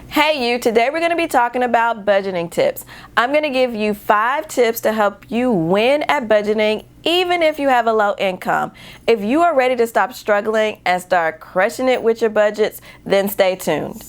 Hey you, today we're going to be talking about budgeting tips. I'm going to give you 5 tips to help you win at budgeting even if you have a low income. If you are ready to stop struggling and start crushing it with your budgets, then stay tuned.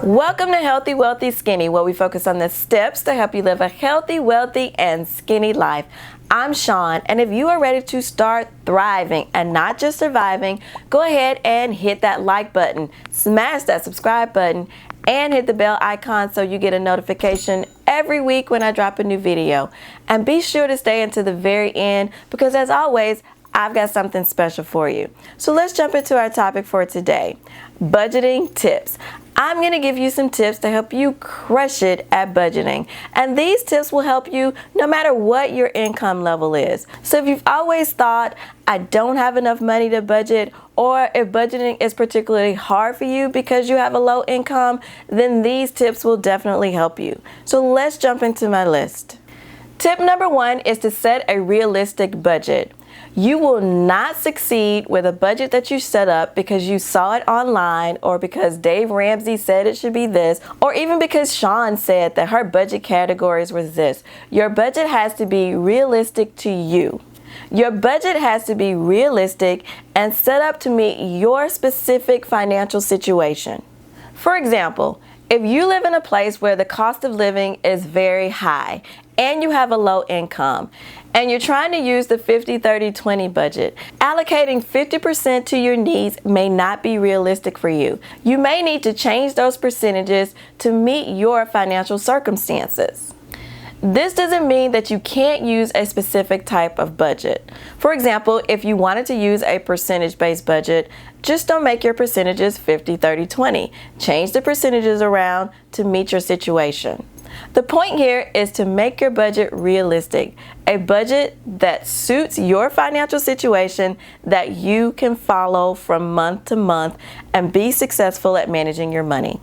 Welcome to Healthy, Wealthy, Skinny, where we focus on the steps to help you live a healthy, wealthy, and skinny life. I'm Sean, and if you are ready to start thriving and not just surviving, go ahead and hit that like button, smash that subscribe button, and hit the bell icon so you get a notification every week when I drop a new video. And be sure to stay until the very end because, as always, I've got something special for you. So let's jump into our topic for today, budgeting tips. I'm going to give you some tips to help you crush it at budgeting. And these tips will help you no matter what your income level is. So if you've always thought, I don't have enough money to budget, or if budgeting is particularly hard for you because you have a low income, then these tips will definitely help you. So let's jump into my list. Tip number 1 is to set a realistic budget. You will not succeed with a budget that you set up because you saw it online, or because Dave Ramsey said it should be this, or even because Sean said that her budget categories were this. Your budget has to be realistic to you. Your budget has to be realistic and set up to meet your specific financial situation. For example, if you live in a place where the cost of living is very high and you have a low income, and you're trying to use the 50-30-20 budget, allocating 50% to your needs may not be realistic for you. You may need to change those percentages to meet your financial circumstances. This doesn't mean that you can't use a specific type of budget. For example, if you wanted to use a percentage-based budget, just don't make your percentages 50-30-20. Change the percentages around to meet your situation. The point here is to make your budget realistic, a budget that suits your financial situation that you can follow from month to month and be successful at managing your money.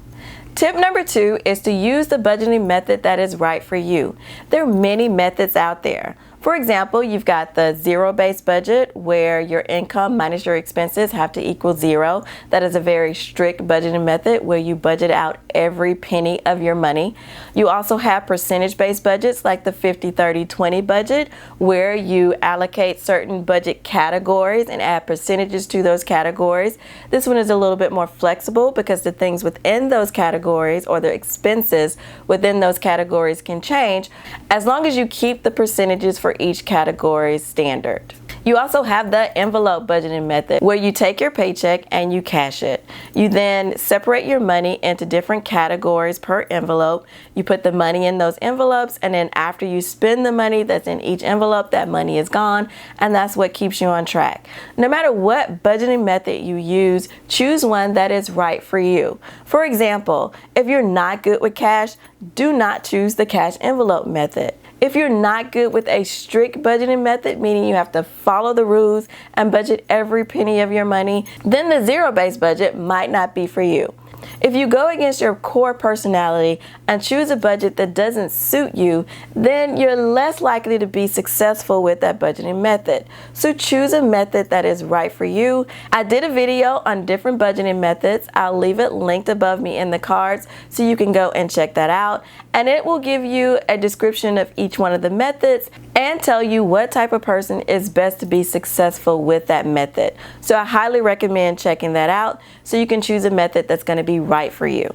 Tip number 2 is to use the budgeting method that is right for you. There are many methods out there. For example, you've got the zero-based budget where your income minus your expenses have to equal 0. That is a very strict budgeting method where you budget out every penny of your money. You also have percentage-based budgets like the 50-30-20 budget where you allocate certain budget categories and add percentages to those categories. This one is a little bit more flexible because the things within those categories or the expenses within those categories can change as long as you keep the percentages for each category standard. You also have the envelope budgeting method where you take your paycheck and you cash it. You then separate your money into different categories per envelope. You put the money in those envelopes, and then after you spend the money that's in each envelope, that money is gone, and that's what keeps you on track. No matter what budgeting method you use, choose one that is right for you. For example, if you're not good with cash, do not choose the cash envelope method. If you're not good with a strict budgeting method, meaning you have to follow the rules and budget every penny of your money, then the zero-based budget might not be for you. If you go against your core personality and choose a budget that doesn't suit you, then you're less likely to be successful with that budgeting method. So choose a method that is right for you. I did a video on different budgeting methods. I'll leave it linked above me in the cards so you can go and check that out. And it will give you a description of each one of the methods and tell you what type of person is best to be successful with that method. So I highly recommend checking that out so you can choose a method that's going to be right for you.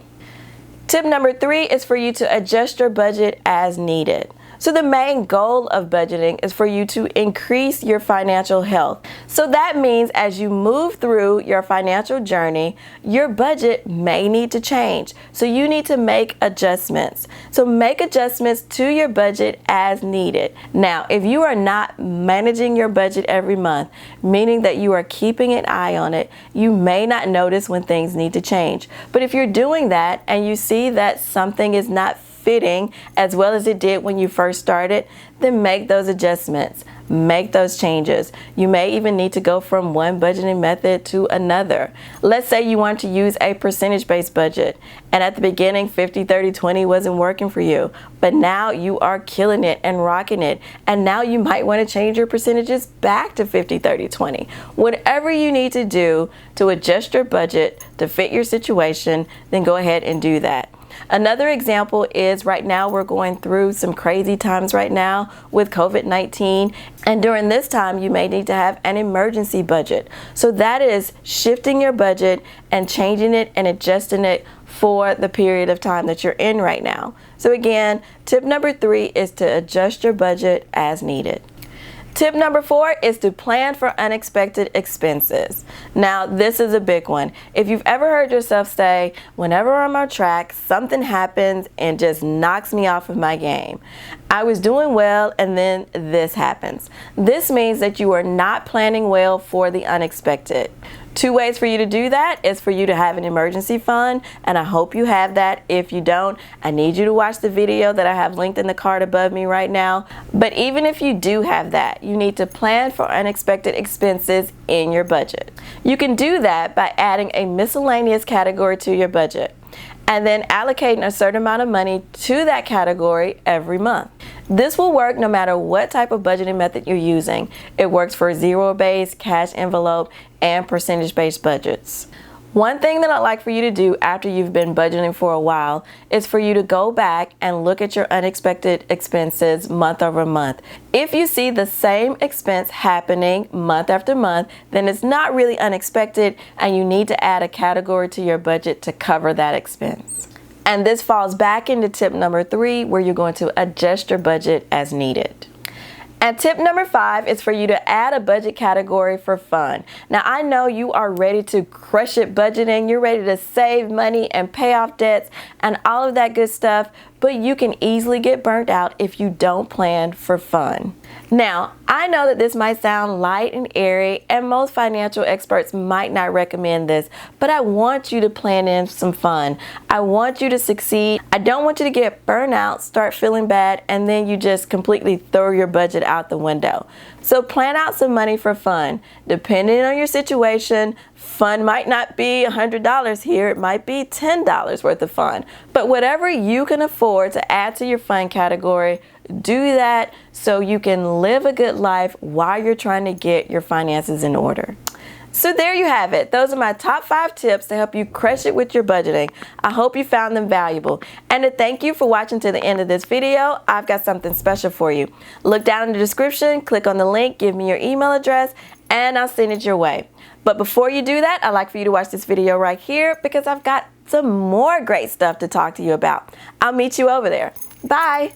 Tip number 3 is for you to adjust your budget as needed. So the main goal of budgeting is for you to increase your financial health. So that means as you move through your financial journey, your budget may need to change. So you need to make adjustments. So make adjustments to your budget as needed. Now, if you are not managing your budget every month, meaning that you are keeping an eye on it, you may not notice when things need to change. But if you're doing that and you see that something is not fitting as well as it did when you first started, then make those adjustments. Make those changes. You may even need to go from one budgeting method to another. Let's say you want to use a percentage-based budget, and at the beginning 50-30-20 wasn't working for you, but now you are killing it and rocking it, and now you might want to change your percentages back to 50-30-20. Whatever you need to do to adjust your budget to fit your situation, then go ahead and do that. Another example is right now we're going through some crazy times right now with COVID-19, and during this time you may need to have an emergency budget. So that is shifting your budget and changing it and adjusting it for the period of time that you're in right now. So again, tip number 3 is to adjust your budget as needed. Tip number 4 is to plan for unexpected expenses. Now, this is a big one. If you've ever heard yourself say, whenever I'm on track, something happens and just knocks me off of my game. I was doing well and then this happens. This means that you are not planning well for the unexpected. 2 ways for you to do that is for you to have an emergency fund, and I hope you have that. If you don't, I need you to watch the video that I have linked in the card above me right now. But even if you do have that, you need to plan for unexpected expenses in your budget. You can do that by adding a miscellaneous category to your budget and then allocating a certain amount of money to that category every month. This will work no matter what type of budgeting method you're using. It works for zero-based, cash envelope, and percentage-based budgets. One thing that I'd like for you to do after you've been budgeting for a while is for you to go back and look at your unexpected expenses month over month. If you see the same expense happening month after month, then it's not really unexpected and you need to add a category to your budget to cover that expense. And this falls back into tip number 3, where you're going to adjust your budget as needed. And tip number 5 is for you to add a budget category for fun. Now, I know you are ready to crush it budgeting. You're ready to save money and pay off debts and all of that good stuff, but you can easily get burnt out if you don't plan for fun. Now, I know that this might sound light and airy, and most financial experts might not recommend this, but I want you to plan in some fun. I want you to succeed. I don't want you to get burnt out, start feeling bad, and then you just completely throw your budget out the window. So plan out some money for fun. Depending on your situation, fun might not be $100 here. It might be $10 worth of fun. But whatever you can afford to add to your fun category, do that so you can live a good life while you're trying to get your finances in order. So there you have it. Those are my top 5 tips to help you crush it with your budgeting. I hope you found them valuable. And to thank you for watching to the end of this video, I've got something special for you. Look down in the description, click on the link, give me your email address, and I'll send it your way. But before you do that, I'd like for you to watch this video right here because I've got some more great stuff to talk to you about. I'll meet you over there. Bye.